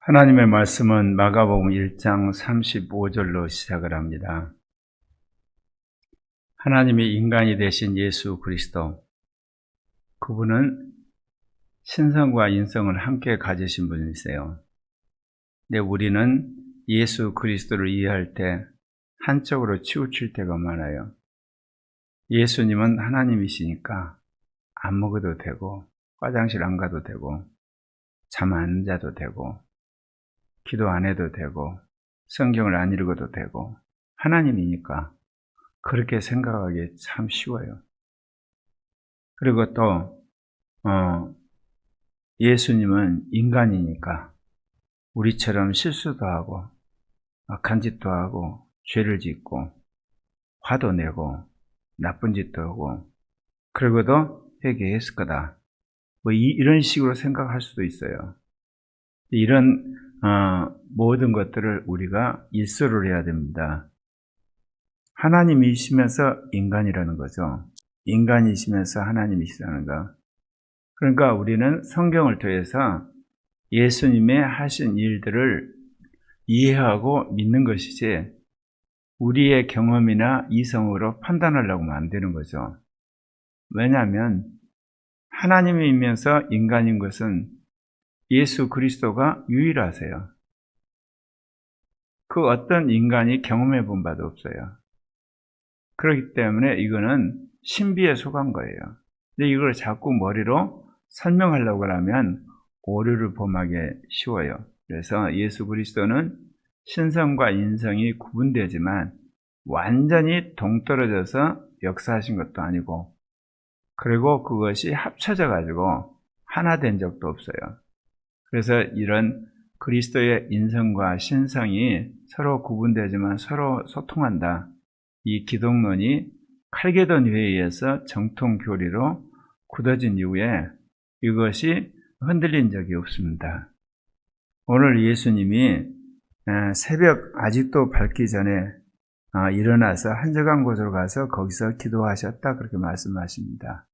하나님의 말씀은 마가복음 1장 35절로 시작을 합니다. 하나님이 인간이 되신 예수 그리스도, 그분은 신성과 인성을 함께 가지신 분이세요. 근데 우리는 예수 그리스도를 이해할 때 한쪽으로 치우칠 때가 많아요. 예수님은 하나님이시니까 안 먹어도 되고, 화장실 안 가도 되고, 잠 안 자도 되고, 기도 안 해도 되고, 성경을 안 읽어도 되고, 하나님이니까 그렇게 생각하기 참 쉬워요. 그리고 또 예수님은 인간이니까 우리처럼 실수도 하고 악한 짓도 하고 죄를 짓고 화도 내고 나쁜 짓도 하고 그러고도 회개했을 거다. 이런 식으로 생각할 수도 있어요. 이런 모든 것들을 우리가 일소를 해야 됩니다. 하나님이시면서 인간이라는 거죠. 인간이시면서 하나님이시라는 거. 그러니까 우리는 성경을 통해서 예수님의 하신 일들을 이해하고 믿는 것이지 우리의 경험이나 이성으로 판단하려고 안 되는 거죠. 왜냐하면 하나님이면서 인간인 것은 예수 그리스도가 유일하세요. 그 어떤 인간이 경험해 본 바도 없어요. 그렇기 때문에 이거는 신비에 속한 거예요. 근데 이걸 자꾸 머리로 설명하려고 하면 오류를 범하기 쉬워요. 그래서 예수 그리스도는 신성과 인성이 구분되지만 완전히 동떨어져서 역사하신 것도 아니고, 그리고 그것이 합쳐져 가지고 하나 된 적도 없어요. 그래서 이런 그리스도의 인성과 신성이 서로 구분되지만 서로 소통한다. 이 기독론이 칼게돈 회의에서 정통 교리로 굳어진 이후에 이것이 흔들린 적이 없습니다. 오늘 예수님이 새벽 아직도 밝기 전에 일어나서 한적한 곳으로 가서 거기서 기도하셨다, 그렇게 말씀하십니다.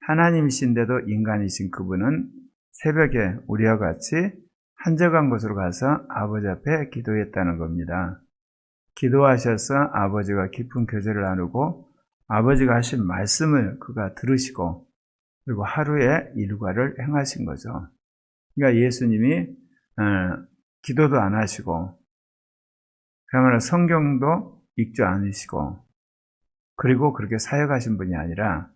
하나님이신데도 인간이신 그분은 새벽에 우리와 같이 한적한 곳으로 가서 아버지 앞에 기도했다는 겁니다. 기도하셔서 아버지가 깊은 교제를 나누고 아버지가 하신 말씀을 그가 들으시고 그리고 하루의 일과를 행하신 거죠. 그러니까 예수님이 기도도 안 하시고 그야말로 성경도 읽지 않으시고 그리고 그렇게 사역하신 분이 아니라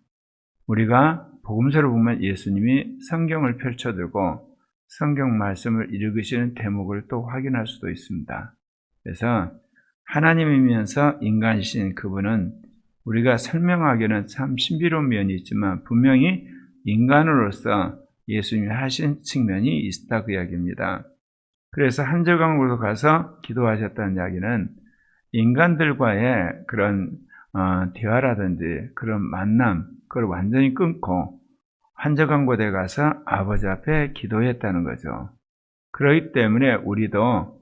우리가 복음서를 보면 예수님이 성경을 펼쳐들고 성경 말씀을 읽으시는 대목을 또 확인할 수도 있습니다. 그래서 하나님이면서 인간이신 그분은 우리가 설명하기는 참 신비로운 면이 있지만 분명히 인간으로서 예수님이 하신 측면이 있다, 그 이야기입니다. 그래서 한적한 곳으로 가서 기도하셨다는 이야기는 인간들과의 그런 대화라든지 그런 만남, 그걸 완전히 끊고 한적한 곳에 가서 아버지 앞에 기도했다는 거죠. 그렇기 때문에 우리도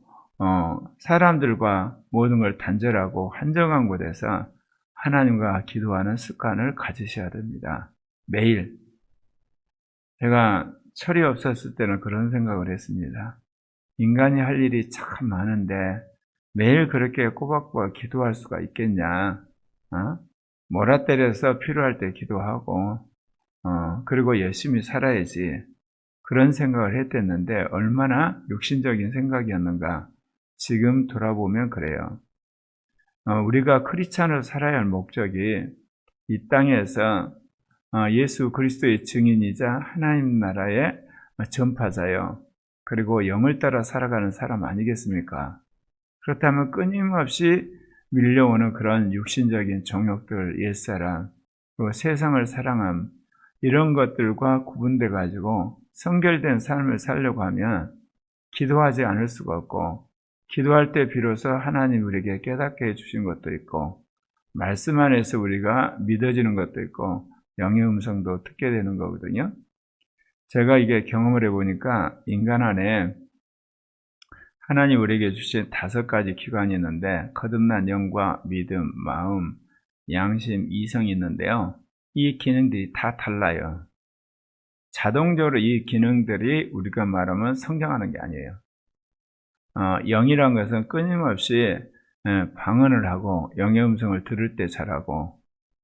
사람들과 모든 걸 단절하고 한적한 곳에서 하나님과 기도하는 습관을 가지셔야 됩니다. 매일. 제가 철이 없었을 때는 그런 생각을 했습니다. 인간이 할 일이 참 많은데 매일 그렇게 꼬박꼬박 기도할 수가 있겠냐? 몰아 때려서 필요할 때 기도하고 그리고 열심히 살아야지. 그런 생각을 했댔는데 얼마나 욕심적인 생각이었는가. 지금 돌아보면 그래요. 우리가 크리스찬으로 살아야 할 목적이 이 땅에서 예수 그리스도의 증인이자 하나님 나라의 전파자요. 그리고 영을 따라 살아가는 사람 아니겠습니까? 그렇다면 끊임없이 밀려오는 그런 육신적인 정욕들, 옛사람, 그리고 세상을 사랑함, 이런 것들과 구분돼 가지고 성결된 삶을 살려고 하면 기도하지 않을 수가 없고, 기도할 때 비로소 하나님 우리에게 깨닫게 해주신 것도 있고, 말씀 안에서 우리가 믿어지는 것도 있고, 영의 음성도 듣게 되는 거거든요. 제가 이게 경험을 해보니까 인간 안에 하나님 우리에게 주신 5가지 기관이 있는데, 거듭난 영과 믿음, 마음, 양심, 이성이 있는데요. 이 기능들이 다 달라요. 자동적으로 이 기능들이 우리가 말하면 성장하는 게 아니에요. 영이란 것은 끊임없이 방언을 하고 영의 음성을 들을 때 잘하고,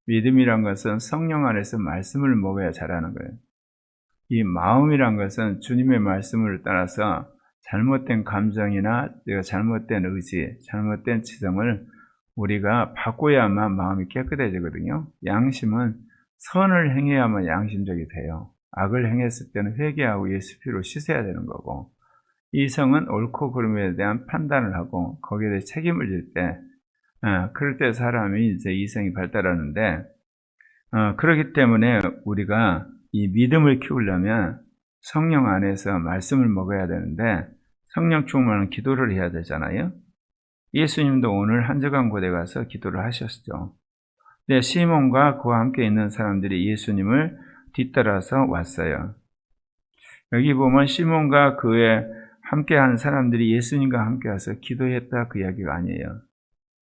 믿음이란 것은 성령 안에서 말씀을 먹어야 잘하는 거예요. 이 마음이란 것은 주님의 말씀을 따라서 잘못된 감정이나 잘못된 의지, 잘못된 지성을 우리가 바꿔야만 마음이 깨끗해지거든요. 양심은 선을 행해야만 양심적이 돼요. 악을 행했을 때는 회개하고 예수 피로 씻어야 되는 거고, 이성은 옳고 그름에 대한 판단을 하고 거기에 대해 책임을 질 때, 그럴 때 사람이 이제 이성이 발달하는데, 그렇기 때문에 우리가 이 믿음을 키우려면 성령 안에서 말씀을 먹어야 되는데, 성령 충만한 기도를 해야 되잖아요. 예수님도 오늘 한적한 곳에 가서 기도를 하셨죠. 근데 시몬과 그와 함께 있는 사람들이 예수님을 뒤따라서 왔어요. 여기 보면 시몬과 그에 함께한 사람들이 예수님과 함께 와서 기도했다, 그 이야기가 아니에요.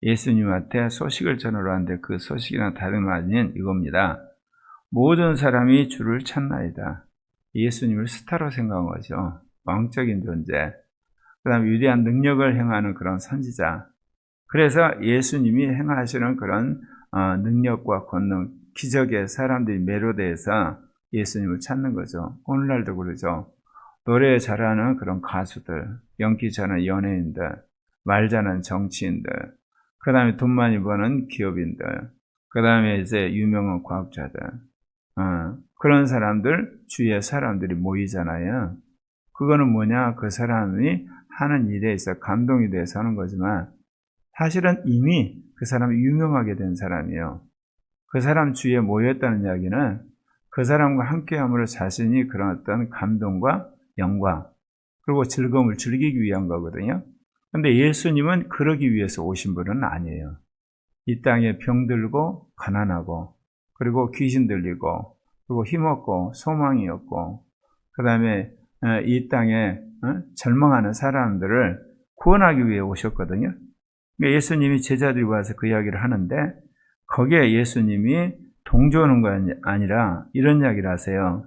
예수님한테 소식을 전하러 왔는데 그 소식이나 다름 아닌 이겁니다. 모든 사람이 주를 찾나이다. 예수님을 스타로 생각한 거죠. 왕적인 존재. 그 다음에 위대한 능력을 행하는 그런 선지자. 그래서 예수님이 행하시는 그런 능력과 권능, 기적에 사람들이 매료돼서 예수님을 찾는 거죠. 오늘날도 그러죠. 노래 잘하는 그런 가수들, 연기 잘하는 연예인들, 말 잘하는 정치인들, 그 다음에 돈 많이 버는 기업인들, 그 다음에 이제 유명한 과학자들, 그런 사람들, 주위에 사람들이 모이잖아요. 그거는 뭐냐? 그 사람이 하는 일에 있어 감동이 돼서 하는 거지만, 사실은 이미 그 사람이 유명하게 된 사람이에요. 그 사람 주위에 모였다는 이야기는 그 사람과 함께함으로 자신이 그런 어떤 감동과 영광, 그리고 즐거움을 즐기기 위한 거거든요. 근데 예수님은 그러기 위해서 오신 분은 아니에요. 이 땅에 병들고 가난하고, 그리고 귀신 들리고, 그리고 힘없고 소망이 없고, 그 다음에 이 땅에 절망하는 사람들을 구원하기 위해 오셨거든요. 그러니까 예수님이 제자들이 와서 그 이야기를 하는데, 거기에 예수님이 동조하는 거 아니라 이런 이야기를 하세요.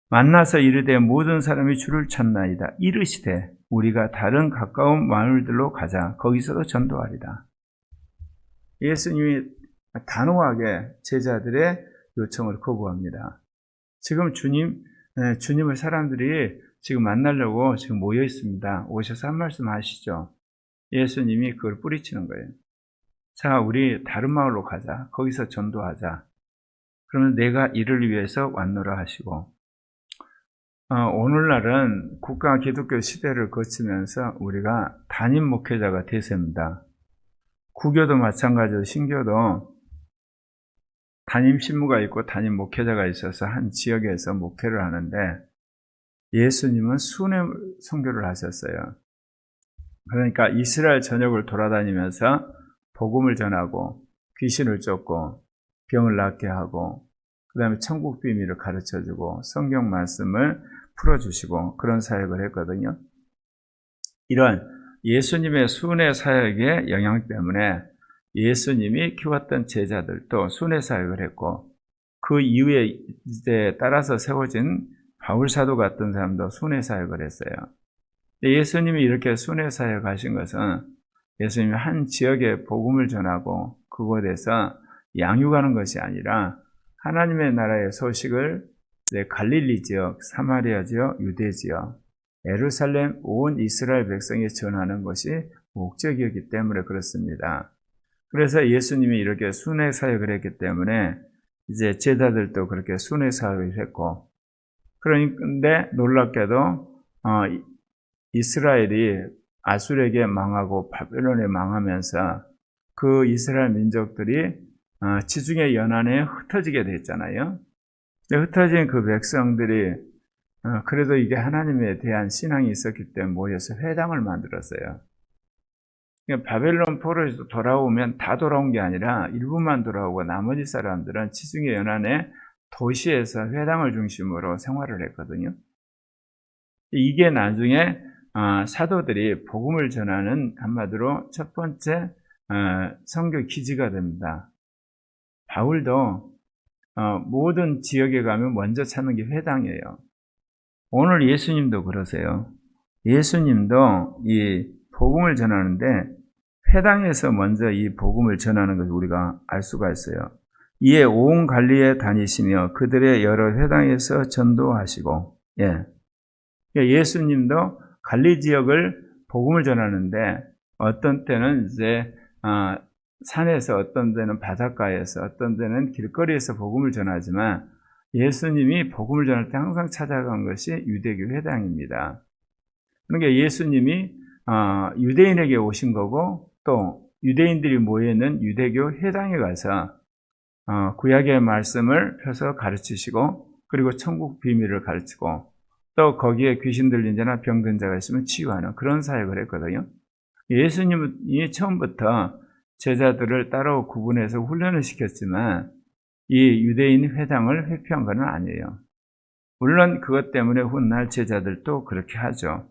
만나서 이르되 모든 사람이 주를 찾나이다. 이르시되 우리가 다른 가까운 마을들로 가자. 거기서도 전도하리다. 예수님이 단호하게 제자들의 요청을 거부합니다. 지금 주님을 사람들이 지금 만나려고 지금 모여 있습니다. 오셔서 한 말씀 하시죠. 예수님이 그걸 뿌리치는 거예요. 자, 우리 다른 마을로 가자. 거기서 전도하자. 그러면 내가 이를 위해서 왔노라 하시고, 오늘날은 국가 기독교 시대를 거치면서 우리가 담임 목회자가 대세입니다. 구교도 마찬가지로 신교도 담임 신무가 있고 담임 목회자가 있어서 한 지역에서 목회를 하는데, 예수님은 순회 선교를 하셨어요. 그러니까 이스라엘 전역을 돌아다니면서 복음을 전하고 귀신을 쫓고 병을 낫게 하고, 그 다음에 천국 비밀을 가르쳐주고 성경 말씀을 풀어주시고 그런 사역을 했거든요. 이런 예수님의 순회 사역의 영향 때문에 예수님이 키웠던 제자들도 순회 사역을 했고, 그 이후에 이제 따라서 세워진 바울 사도 같은 사람도 순회 사역을 했어요. 예수님이 이렇게 순회 사역 하신 것은 예수님이 한 지역에 복음을 전하고 그곳에서 양육하는 것이 아니라 하나님의 나라의 소식을 갈릴리 지역, 사마리아 지역, 유대 지역, 예루살렘 온 이스라엘 백성에 전하는 것이 목적이었기 때문에 그렇습니다. 그래서 예수님이 이렇게 순회 사역을 했기 때문에 이제 제자들도 그렇게 순회 사역을 했고, 그런데 놀랍게도 이스라엘이 아술에게 망하고 바벨론에 망하면서 그 이스라엘 민족들이 지중해 연안에 흩어지게 됐잖아요. 흩어진 그 백성들이 그래도 이게 하나님에 대한 신앙이 있었기 때문에 모여서 회당을 만들었어요. 그러니까 바벨론 포로에서 돌아오면 다 돌아온 게 아니라 일부만 돌아오고 나머지 사람들은 지중해 연안의 도시에서 회당을 중심으로 생활을 했거든요. 이게 나중에 사도들이 복음을 전하는 한마디로 첫 번째 선교 기지가 됩니다. 바울도 모든 지역에 가면 먼저 찾는 게 회당이에요. 오늘 예수님도 그러세요. 예수님도 이 복음을 전하는데 회당에서 먼저 이 복음을 전하는 것을 우리가 알 수가 있어요. 이에 온 갈릴리에 다니시며 그들의 여러 회당에서 전도하시고, 예수님도 갈릴리 지역을 복음을 전하는데 어떤 때는 이제 산에서, 어떤 데는 바닷가에서, 어떤 데는 길거리에서 복음을 전하지만 예수님이 복음을 전할 때 항상 찾아간 것이 유대교 회당입니다. 그러니까 예수님이 유대인에게 오신 거고 또 유대인들이 모여있는 유대교 회당에 가서 구약의 말씀을 펴서 가르치시고 그리고 천국 비밀을 가르치고 또 거기에 귀신 들린 자나 병든 자가 있으면 치유하는 그런 사역을 했거든요. 예수님이 처음부터 제자들을 따로 구분해서 훈련을 시켰지만 이 유대인 회당을 회피한 건 아니에요. 물론 그것 때문에 훗날 제자들도 그렇게 하죠.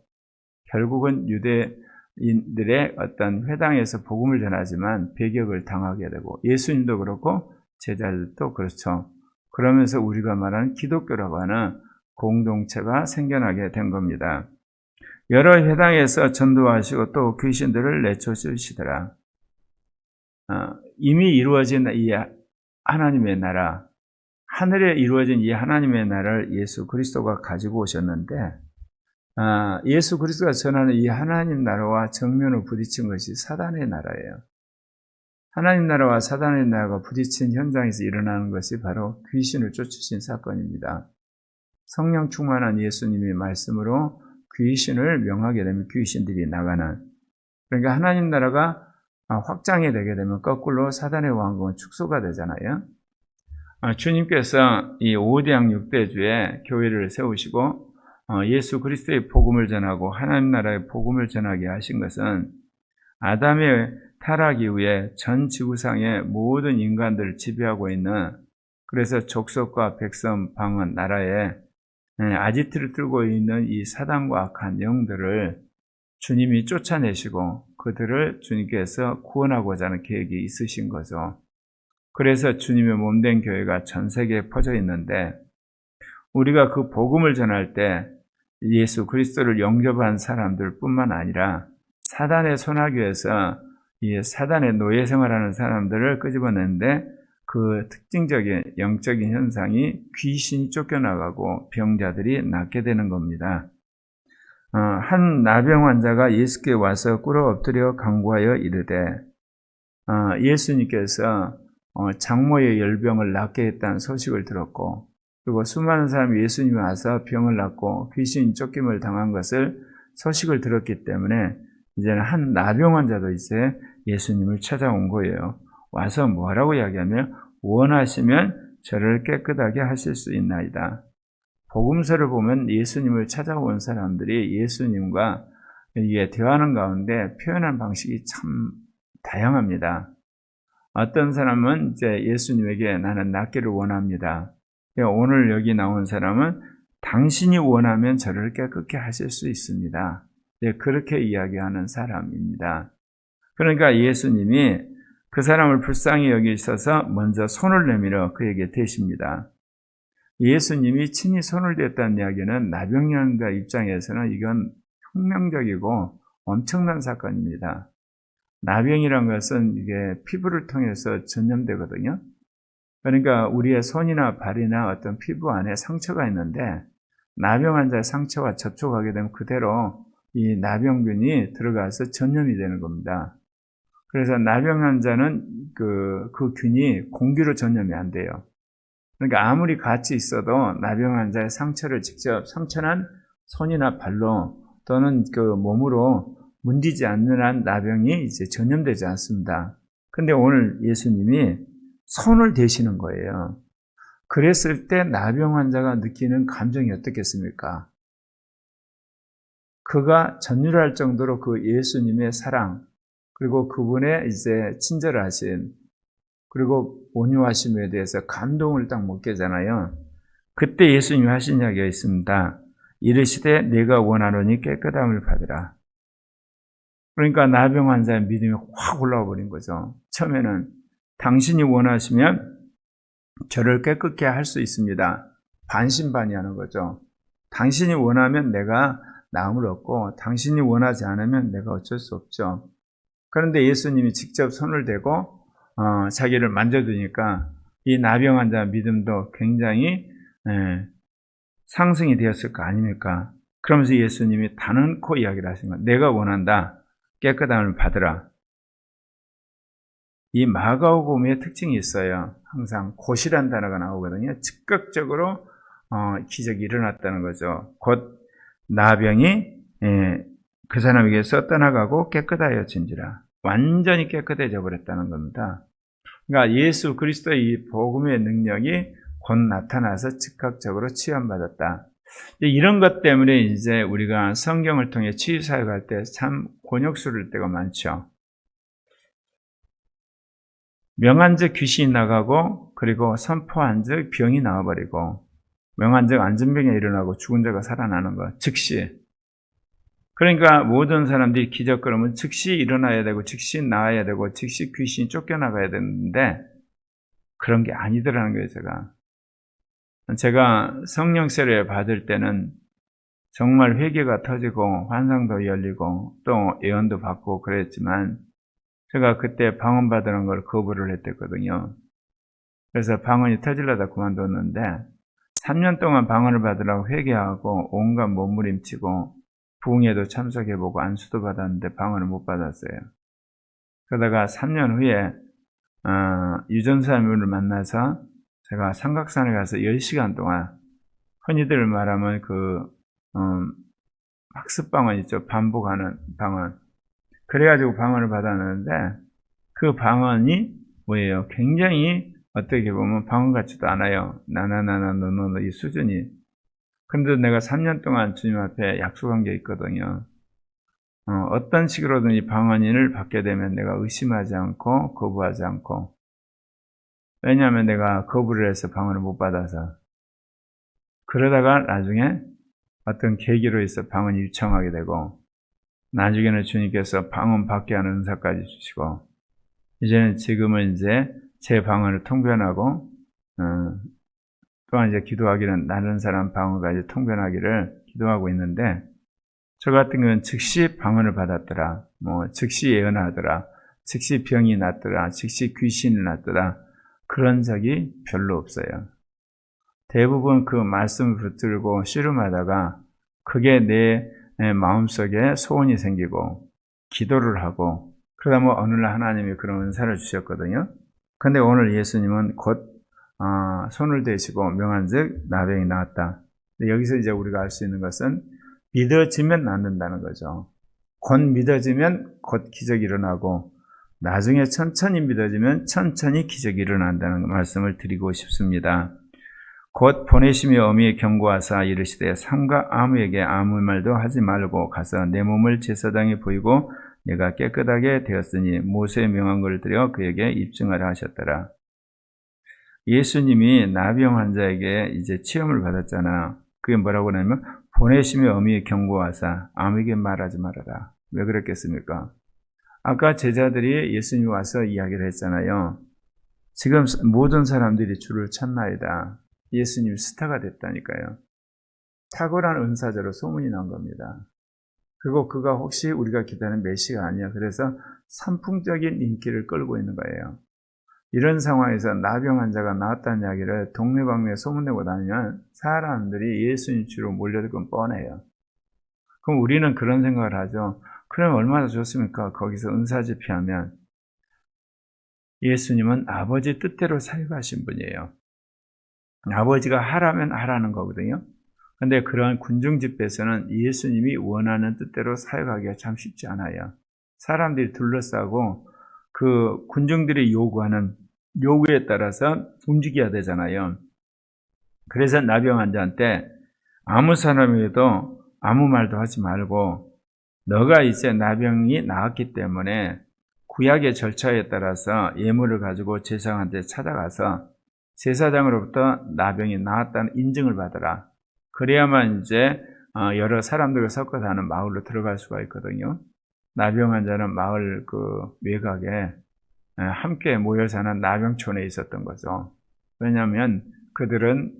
결국은 유대인들의 어떤 회당에서 복음을 전하지만 배격을 당하게 되고 예수님도 그렇고 제자들도 그렇죠. 그러면서 우리가 말하는 기독교라고 하는 공동체가 생겨나게 된 겁니다. 여러 회당에서 전도하시고 또 귀신들을 내쫓으시더라. 이미 이루어진 이 하나님의 나라, 하늘에 이루어진 이 하나님의 나라를 예수 그리스도가 가지고 오셨는데 예수 그리스도가 전하는 이 하나님 나라와 정면으로 부딪힌 것이 사단의 나라예요. 하나님 나라와 사단의 나라가 부딪힌 현장에서 일어나는 것이 바로 귀신을 쫓으신 사건입니다. 성령 충만한 예수님의 말씀으로 귀신을 명하게 되면 귀신들이 나가는, 그러니까 하나님 나라가 확장이 되게 되면 거꾸로 사단의 왕국은 축소가 되잖아요. 주님께서 이 5대양 6대주에 교회를 세우시고 예수 그리스도의 복음을 전하고 하나님 나라의 복음을 전하게 하신 것은 아담의 타락 이후에 전 지구상의 모든 인간들을 지배하고 있는, 그래서 족속과 백성, 방언, 나라에 아지트를 들고 있는 이 사단과 악한 영들을 주님이 쫓아내시고 그들을 주님께서 구원하고자 하는 계획이 있으신 거죠. 그래서 주님의 몸된 교회가 전 세계에 퍼져 있는데 우리가 그 복음을 전할 때 예수 그리스도를 영접한 사람들 뿐만 아니라 사단의 손아귀에서 이 사단의 노예 생활하는 사람들을 끄집어내는데 그 특징적인 영적인 현상이 귀신이 쫓겨나가고 병자들이 낫게 되는 겁니다. 한 나병 환자가 예수께 와서 꿇어 엎드려 간구하여 이르되 예수님께서 장모의 열병을 낫게 했다는 소식을 들었고 그리고 수많은 사람이 예수님이 와서 병을 낫고 귀신 쫓김을 당한 것을 소식을 들었기 때문에 이제는 한 나병 환자도 이제 예수님을 찾아온 거예요. 와서 뭐라고 이야기하면 원하시면 저를 깨끗하게 하실 수 있나이다. 복음서를 보면 예수님을 찾아온 사람들이 예수님과 이게 대화하는 가운데 표현한 방식이 참 다양합니다. 어떤 사람은 이제 예수님에게 나는 낫기를 원합니다. 오늘 여기 나온 사람은 당신이 원하면 저를 깨끗게 하실 수 있습니다. 그렇게 이야기하는 사람입니다. 그러니까 예수님이 그 사람을 불쌍히 여기셔서 먼저 손을 내밀어 그에게 대십니다. 예수님이 친히 손을 댔다는 이야기는 나병년자 입장에서는 이건 혁명적이고 엄청난 사건입니다. 나병이란 것은 이게 피부를 통해서 전염되거든요. 그러니까 우리의 손이나 발이나 어떤 피부 안에 상처가 있는데 나병 환자의 상처와 접촉하게 되면 그대로 이 나병균이 들어가서 전염이 되는 겁니다. 그래서 나병 환자는 그 균이 공기로 전염이 안 돼요. 그러니까 아무리 같이 있어도 나병 환자의 상처를 직접 상처난 손이나 발로 또는 그 몸으로 문지지 않는 한 나병이 이제 전염되지 않습니다. 근데 오늘 예수님이 손을 대시는 거예요. 그랬을 때 나병 환자가 느끼는 감정이 어떻겠습니까? 그가 전율할 정도로 그 예수님의 사랑, 그리고 그분의 이제 친절하신, 그리고 온유하심에 대해서 감동을 딱 먹게 하잖아요. 그때 예수님이 하신 이야기가 있습니다. 이르시되 내가 원하노니 깨끗함을 받으라. 그러니까 나병 환자의 믿음이 확 올라와 버린 거죠. 처음에는 당신이 원하시면 저를 깨끗게 할 수 있습니다. 반신반의하는 거죠. 당신이 원하면 내가 나음을 얻고 당신이 원하지 않으면 내가 어쩔 수 없죠. 그런데 예수님이 직접 손을 대고 자기를 만져주니까 이 나병 환자 믿음도 굉장히 상승이 되었을 거 아닙니까? 그러면서 예수님이 단언코 이야기를 하신 거예요. 내가 원한다. 깨끗함을 받으라. 이 마가복음의 특징이 있어요. 항상 곧이란 단어가 나오거든요. 즉각적으로 기적이 일어났다는 거죠. 곧 나병이 그 사람에게서 떠나가고 깨끗하여진지라. 완전히 깨끗해져 버렸다는 겁니다. 그러니까 예수 그리스도의 이 복음의 능력이 곧 나타나서 즉각적으로 치유받았다. 이런 것 때문에 이제 우리가 성경을 통해 치유 사역할 때 참 곤욕스러울 때가 많죠. 명한즉 귀신이 나가고 그리고 선포한즉 병이 나와버리고 명한즉 안전병이 일어나고 죽은 자가 살아나는 것 즉시. 그러니까 모든 사람들이 기적 그러면 즉시 일어나야 되고 즉시 나와야 되고 즉시 귀신이 쫓겨나가야 되는데 그런 게 아니더라는 거예요. 제가 성령 세례 받을 때는 정말 회개가 터지고 환상도 열리고 또 예언도 받고 그랬지만 제가 그때 방언 받으는 걸 거부를 했댔거든요. 그래서 방언이 터질려다 그만뒀는데 3년 동안 방언을 받으라고 회개하고 온갖 몸부림치고 부흥회도 참석해보고 안수도 받았는데 방언을 못 받았어요. 그러다가 3년 후에 유전사님을 만나서 제가 삼각산에 가서 10시간 동안 흔히들 말하면 학습방언 있죠. 반복하는 방언. 그래가지고 방언을 받았는데 그 방언이 뭐예요? 굉장히 어떻게 보면 방언 같지도 않아요. 나나나나 너너너 이 수준이. 그런데 내가 3년 동안 주님 앞에 약속한 게 있거든요. 어떤 식으로든 이 방언인을 받게 되면 내가 의심하지 않고 거부하지 않고 왜냐하면 내가 거부를 해서 방언을 못 받아서 그러다가 나중에 어떤 계기로 해서 방언이 유창하게 되고 나중에는 주님께서 방언 받게 하는 은사까지 주시고 지금은 이제 제 방언을 통변하고 또한 이제 기도하기는 다른 사람 방언까지 통변하기를 기도하고 있는데 저 같은 경우는 즉시 방언을 받았더라, 즉시 예언하더라, 즉시 병이 낫더라, 즉시 귀신이 낫더라 그런 적이 별로 없어요. 대부분 그 말씀을 붙들고 씨름하다가 그게 내 마음속에 소원이 생기고 기도를 하고 그러다 어느 날 하나님이 그런 은사를 주셨거든요. 근데 오늘 예수님은 곧 손을 대시고 명한즉 나병이 나았다. 여기서 이제 우리가 알 수 있는 것은 믿어지면 낫는다는 거죠. 곧 믿어지면 곧 기적이 일어나고 나중에 천천히 믿어지면 천천히 기적이 일어난다는 말씀을 드리고 싶습니다. 곧 보내심이 어미에 경고하사 이르시되 삼가 아무에게 아무 말도 하지 말고 가서 내 몸을 제사장에 보이고 내가 깨끗하게 되었으니 모세의 명한 것을 드려 그에게 입증하라 하셨더라. 예수님이 나병 환자에게 이제 치험을 받았잖아. 그게 뭐라고 하냐면 보내심이 어미에 경고하사 아무에게 말하지 말아라. 왜 그랬겠습니까? 아까 제자들이 예수님이 와서 이야기를 했잖아요. 지금 모든 사람들이 주를 찾나이다. 예수님 스타가 됐다니까요. 탁월한 은사자로 소문이 난 겁니다. 그리고 그가 혹시 우리가 기다리는 메시가 아니야. 그래서 선풍적인 인기를 끌고 있는 거예요. 이런 상황에서 나병 환자가 나았다는 이야기를 동네방네에 소문내고 다니면 사람들이 예수님 주로 몰려들 건 뻔해요. 그럼 우리는 그런 생각을 하죠. 그럼 얼마나 좋습니까? 거기서 은사 집회하면. 예수님은 아버지 뜻대로 사역하신 분이에요. 아버지가 하라면 하라는 거거든요. 근데 그러한 군중 집회에서는 예수님이 원하는 뜻대로 사역하기가 참 쉽지 않아요. 사람들이 둘러싸고 그 군중들이 요구하는 요구에 따라서 움직여야 되잖아요. 그래서 나병 환자한테 아무 사람에게도 아무 말도 하지 말고 너가 이제 나병이 나았기 때문에 구약의 절차에 따라서 예물을 가지고 제사장한테 찾아가서 제사장으로부터 나병이 나았다는 인증을 받아라. 그래야만 이제 여러 사람들과 섞어 사는 마을로 들어갈 수가 있거든요. 나병 환자는 마을 그 외곽에 함께 모여 사는 나병촌에 있었던 거죠. 왜냐하면 그들은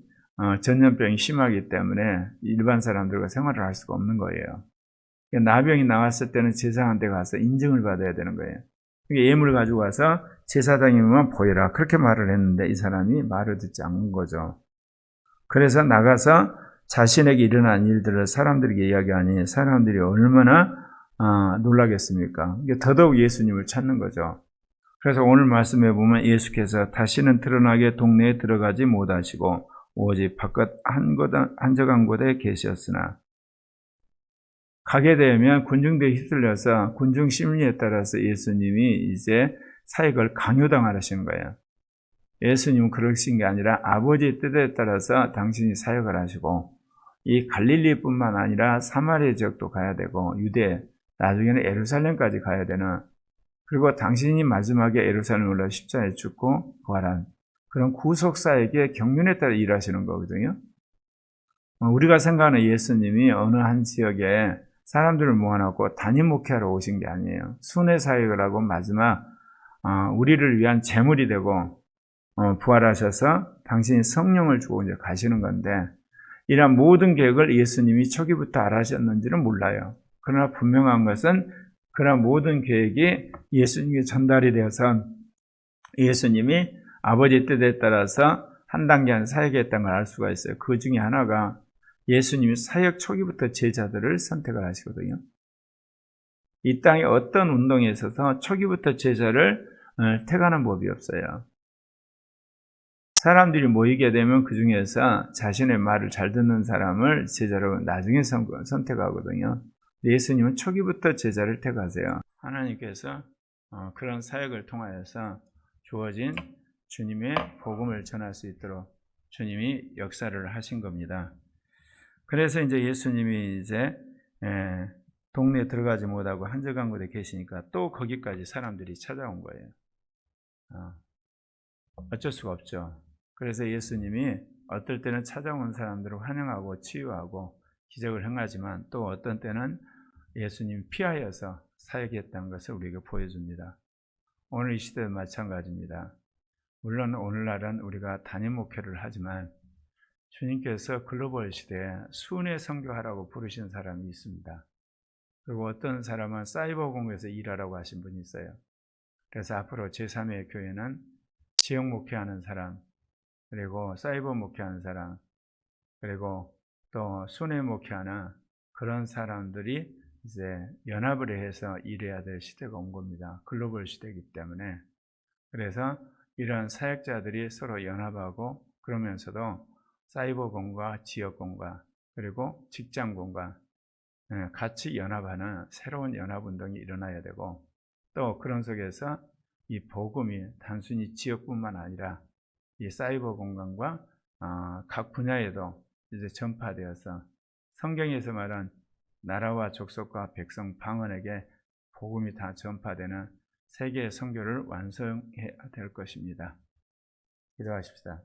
전염병이 심하기 때문에 일반 사람들과 생활을 할 수가 없는 거예요. 나병이 나왔을 때는 제사장한테 가서 인증을 받아야 되는 거예요. 예물을 가지고 와서 제사장이면 보여라 그렇게 말을 했는데 이 사람이 말을 듣지 않는 거죠. 그래서 나가서 자신에게 일어난 일들을 사람들에게 이야기하니 사람들이 얼마나 놀라겠습니까? 더더욱 예수님을 찾는 거죠. 그래서 오늘 말씀에 보면 예수께서 다시는 드러나게 동네에 들어가지 못하시고 오직 바깥 한적한 곳에 계셨으나 가게 되면 군중들에 휩쓸려서 군중 심리에 따라서 예수님이 이제 사역을 강요당하시는 거예요. 예수님은 그러신 게 아니라 아버지의 뜻에 따라서 당신이 사역을 하시고 이 갈릴리뿐만 아니라 사마리아 지역도 가야 되고 유대, 나중에는 예루살렘까지 가야 되는, 그리고 당신이 마지막에 예루살렘 올라 십자가에 죽고 부활한 그런 구속사에게 경륜에 따라 일하시는 거거든요. 우리가 생각하는 예수님이 어느 한 지역에 사람들을 모아놓고 단임 목회하러 오신 게 아니에요. 순회 사역을 하고 마지막 우리를 위한 제물이 되고 부활하셔서 당신이 성령을 주고 이제 가시는 건데, 이러한 모든 계획을 예수님이 초기부터 알아셨는지는 몰라요. 그러나 분명한 것은 그러한 모든 계획이 예수님께 전달이 되어서 예수님이 아버지의 뜻에 따라서 한 단계 한 사역했다는 걸 알 수가 있어요. 그 중에 하나가 예수님이 사역 초기부터 제자들을 선택을 하시거든요. 이 땅에 어떤 운동에 있어서 초기부터 제자를 택하는 법이 없어요. 사람들이 모이게 되면 그 중에서 자신의 말을 잘 듣는 사람을 제자로 나중에 선택하거든요. 예수님은 초기부터 제자를 택하세요. 하나님께서 그런 사역을 통하여서 주어진 주님의 복음을 전할 수 있도록 주님이 역사를 하신 겁니다. 그래서 이제 예수님이 이제 동네에 들어가지 못하고 한적한 곳에 계시니까 또 거기까지 사람들이 찾아온 거예요. 어쩔 수가 없죠. 그래서 예수님이 어떨 때는 찾아온 사람들을 환영하고 치유하고 기적을 행하지만 또 어떤 때는 예수님이 피하여서 사역했다는 것을 우리에게 보여줍니다. 오늘 이 시대도 마찬가지입니다. 물론 오늘날은 우리가 단임 목회를 하지만 주님께서 글로벌 시대에 순회 선교하라고 부르신 사람이 있습니다. 그리고 어떤 사람은 사이버 공부에서 일하라고 하신 분이 있어요. 그래서 앞으로 제3회 교회는 지역 목회하는 사람, 그리고 사이버 목회하는 사람, 그리고 또 순회 목회하는 그런 사람들이 이제 연합을 해서 일해야 될 시대가 온 겁니다. 글로벌 시대이기 때문에. 그래서 이런 사역자들이 서로 연합하고 그러면서도 사이버 공과 지역 공과 그리고 직장 공과 같이 연합하는 새로운 연합운동이 일어나야 되고, 또 그런 속에서 이 복음이 단순히 지역뿐만 아니라 이 사이버 공간과 각 분야에도 이제 전파되어서 성경에서 말한 나라와 족속과 백성 방언에게 복음이 다 전파되는 세계 선교를 완성해야 될 것입니다. 기도하십시다.